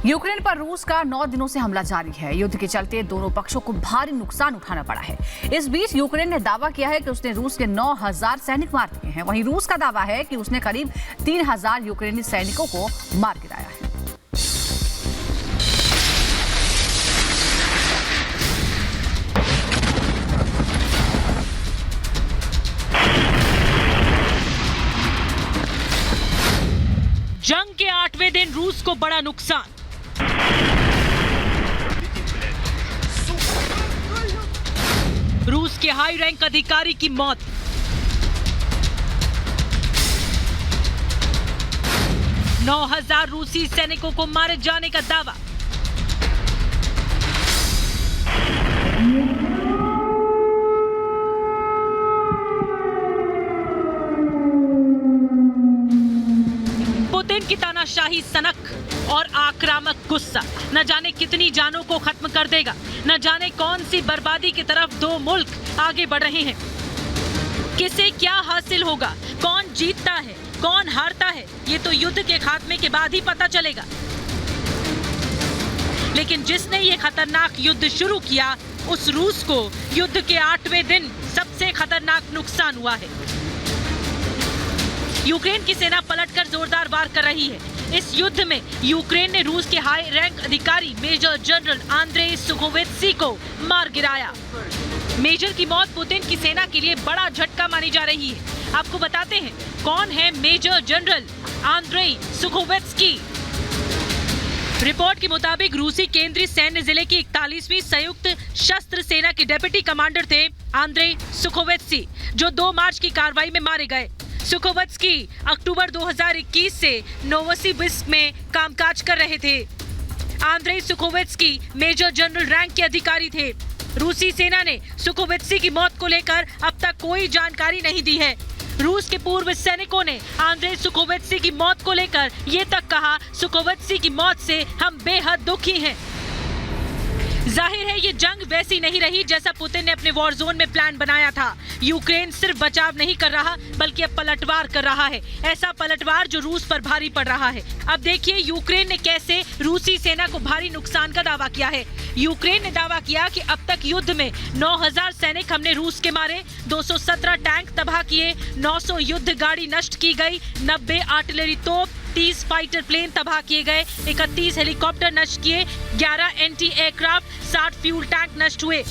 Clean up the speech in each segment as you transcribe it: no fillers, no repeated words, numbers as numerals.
Ukraine पर रूस का 9 दिनों से हमला जारी है। युद्ध के चलते दोनों पक्षों को भारी नुकसान उठाना पड़ा है। इस बीच यूक्रेन ने दावा किया है कि उसने रूस के 9,000 सैनिक मार दिए हैं। वहीं रूस का दावा है कि उसने करीब 3,000 यूक्रेनी सैनिकों को मार गिराया है। जंग के 8वें दिन रूस को बड़ा नुकसान। रूस के हाई रैंक अधिकारी की मौत। - 9,000 रूसी सैनिकों को मारे जाने का दावा। पुतिन की तानाशाही सनक और आक्रामक गुस्सा न जाने कितनी जानों को खत्म कर देगा। न जाने कौन सी बर्बादी की तरफ दो मुल्क आगे बढ़ रहे हैं। किसे क्या हासिल होगा, कौन जीतता है, कौन हारता है, ये तो युद्ध के खात्मे के बाद ही पता चलेगा। लेकिन जिसने ये खतरनाक युद्ध शुरू किया, उस रूस को युद्ध के 8वें दिन सबसे खतरनाक नुकसान हुआ है। यूक्रेन की सेना पलटकर जोरदार वार कर रही है। इस युद्ध में यूक्रेन ने रूस के हाई रैंक अधिकारी मेजर जनरल आंद्रेई सुखोवित्सी को मार गिराया। मेजर की मौत पुतिन की सेना के लिए बड़ा झटका मानी जा रही है। आपको बताते हैं कौन है मेजर जनरल आंद्रेई सुखोवित्सी। रिपोर्ट के मुताबिक रूसी केंद्रीय सैन्य जिले की 41वीं संयुक्त शस्त्र सेना के डिप्टी कमांडर थे आंद्रेई सुखोवित्सी, जो 2 मार्च की कार्रवाई में मारे गए। सुखोवित्सी अक्टूबर 2021 से नोवोसिबिर्स्क में कामकाज कर रहे थे। आंद्रेई सुखोवित्सी मेजर जनरल रैंक के अधिकारी थे। रूसी सेना ने सुखोवित्सी की मौत को लेकर अब तक कोई जानकारी नहीं दी है। रूस के पूर्व सैनिकों ने आंद्रेई सुखोवित्सी की मौत को लेकर ये तक कहा, सुखोवित्सी की मौत से हम बेहद दुखी हैं। जाहिर है ये जंग वैसी नहीं रही जैसा पुतिन ने अपने वॉर जोन में प्लान बनाया था। यूक्रेन सिर्फ बचाव नहीं कर रहा बल्कि अब पलटवार कर रहा है। ऐसा पलटवार जो रूस पर भारी पड़ रहा है। अब देखिए यूक्रेन ने कैसे रूसी सेना को भारी नुकसान का दावा किया है। यूक्रेन ने दावा किया कि अब तक युद्ध में 9,000 सैनिक हमने रूस के मारे, 217 टैंक तबाह किए, 900 युद्ध गाड़ी नष्ट की गई, 90 आर्टिलरी तोप, 30 फाइटर प्लेन तबाह किए गए, 31 हेलीकॉप्टर नष्ट किए, 11 एंटी एयरक्राफ्ट, 60 फ्यूल टैंक नष्ट हुए।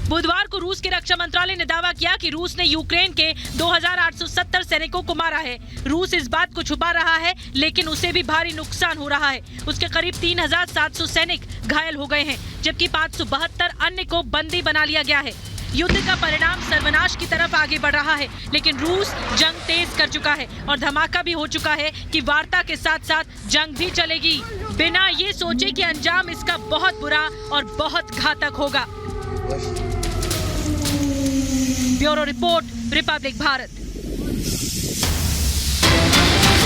बुधवार को रूस के रक्षा मंत्रालय ने दावा किया कि रूस ने यूक्रेन के 2,870 सैनिकों को मारा है। रूस इस बात को छुपा रहा है, लेकिन उसे भी भारी नुकसान हो रहा है। उसके करीब 3,700 सैनिक घायल हो गए हैं, जबकि 572 अन्य को बंदी बना लिया गया है। युद्ध का परिणाम सर्वनाश की तरफ आगे बढ़ रहा है, लेकिन रूस जंग तेज कर चुका है और धमाका भी हो चुका है कि वार्ता के साथ साथ जंग भी चलेगी, बिना ये सोचे कि अंजाम इसका बहुत बुरा और बहुत घातक होगा। Bureau report, Republic Bharat.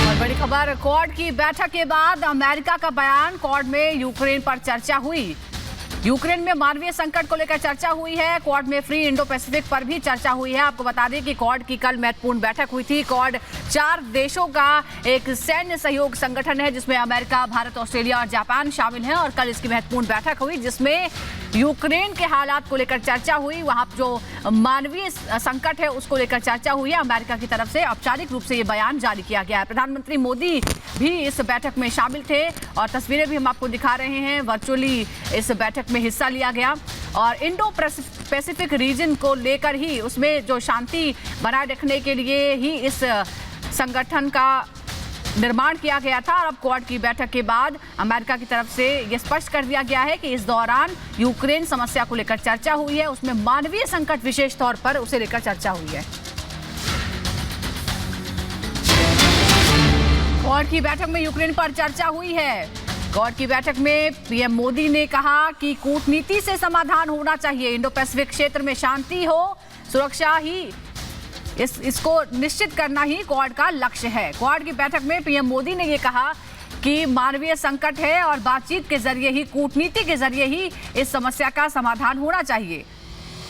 और बड़ी खबर, क्वाड की बैठक के बाद अमेरिका का बयान। क्वाड में यूक्रेन पर चर्चा हुई। यूक्रेन में मानवीय संकट को लेकर चर्चा हुई है। क्वाड में फ्री इंडो पैसिफिक पर भी चर्चा हुई है। आपको बता दें कि क्वाड की कल महत्वपूर्ण बैठक हुई थी। क्वाड 4 देशों का एक सैन्य सहयोग संगठन है, जिसमें अमेरिका, भारत, ऑस्ट्रेलिया और जापान शामिल हैं। और कल इसकी महत्वपूर्ण बैठक हुई, जिसमें यूक्रेन के हालात को लेकर चर्चा हुई। वहां जो मानवीय संकट है उसको लेकर चर्चा हुई है। अमेरिका की तरफ से औपचारिक रूप से ये बयान जारी किया गया है। प्रधानमंत्री मोदी भी इस बैठक में शामिल थे और तस्वीरें भी हम आपको दिखा रहे हैं। वर्चुअली इस बैठक में हिस्सा लिया गया और इंडो पैसिफिक रीजन को लेकर ही, उसमें जो शांति बनाए रखने के लिए ही इस संगठन का निर्माण किया गया था। और अब क्वाड की बैठक के बाद अमेरिका की तरफ से यह स्पष्ट कर दिया गया है कि इस दौरान यूक्रेन समस्या को लेकर चर्चा हुई है। उसमें मानवीय संकट विशेष तौर पर उसे लेकर चर्चा हुई है। क्वाड की बैठक में यूक्रेन पर चर्चा हुई है। क्वाड की बैठक में पीएम मोदी ने कहा कि कूटनीति से समाधान होना चाहिए। इंडो पैसिफिक क्षेत्र में शांति हो, सुरक्षा ही इसको निश्चित करना ही क्वाड का लक्ष्य है। क्वाड की बैठक में पीएम मोदी ने ये कहा कि मानवीय संकट है और बातचीत के जरिए ही, कूटनीति के जरिए ही इस समस्या का समाधान होना चाहिए।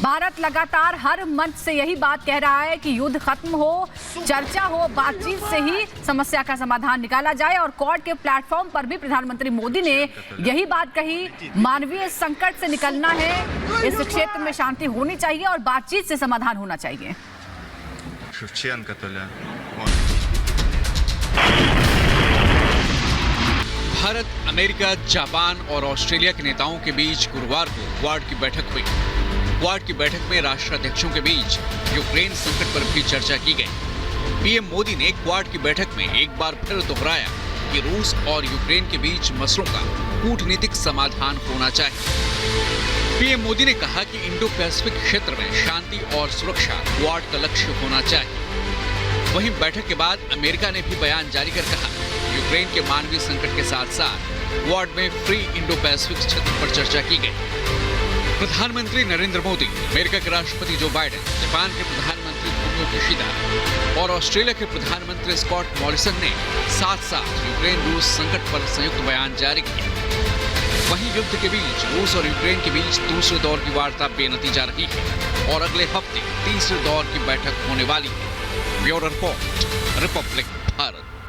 भारत लगातार हर मंच से यही बात कह रहा है कि युद्ध खत्म हो, चर्चा हो, बातचीत से ही समस्या का समाधान निकाला जाए। और क्वाड के प्लेटफॉर्म पर भी प्रधानमंत्री मोदी ने यही बात कही, मानवीय संकट से निकलना है, इस क्षेत्र में शांति होनी चाहिए और बातचीत से समाधान होना चाहिए। भारत, अमेरिका, जापान और ऑस्ट्रेलिया के नेताओं के बीच गुरुवार को क्वाड की बैठक हुई। क्वाड की बैठक में राष्ट्राध्यक्षों के बीच यूक्रेन संकट पर भी चर्चा की गई। पीएम मोदी ने क्वाड की बैठक में एक बार फिर दोहराया कि रूस और यूक्रेन के बीच मसलों का कूटनीतिक समाधान होना चाहिए। पीएम मोदी ने कहा कि इंडो पैसिफिक क्षेत्र में शांति और सुरक्षा क्वाड का लक्ष्य होना चाहिए। वहीं बैठक के बाद अमेरिका ने भी बयान जारी कर कहा, यूक्रेन के मानवीय संकट के साथ साथ क्वाड में फ्री इंडो पैसिफिक क्षेत्र पर चर्चा की गई। प्रधानमंत्री नरेंद्र मोदी, अमेरिका के राष्ट्रपति जो बाइडेन, जापान के प्रधानमंत्री फुमियो किशिदा और ऑस्ट्रेलिया के प्रधानमंत्री स्कॉट मॉरिसन ने साथ साथ यूक्रेन रूस संकट पर संयुक्त बयान जारी किया। वहीं युद्ध के बीच रूस और यूक्रेन के बीच दूसरे दौर की वार्ता बेनतीजा रही है और अगले हफ्ते तीसरे दौर की बैठक होने वाली है। Bureau report, Republic Bharat.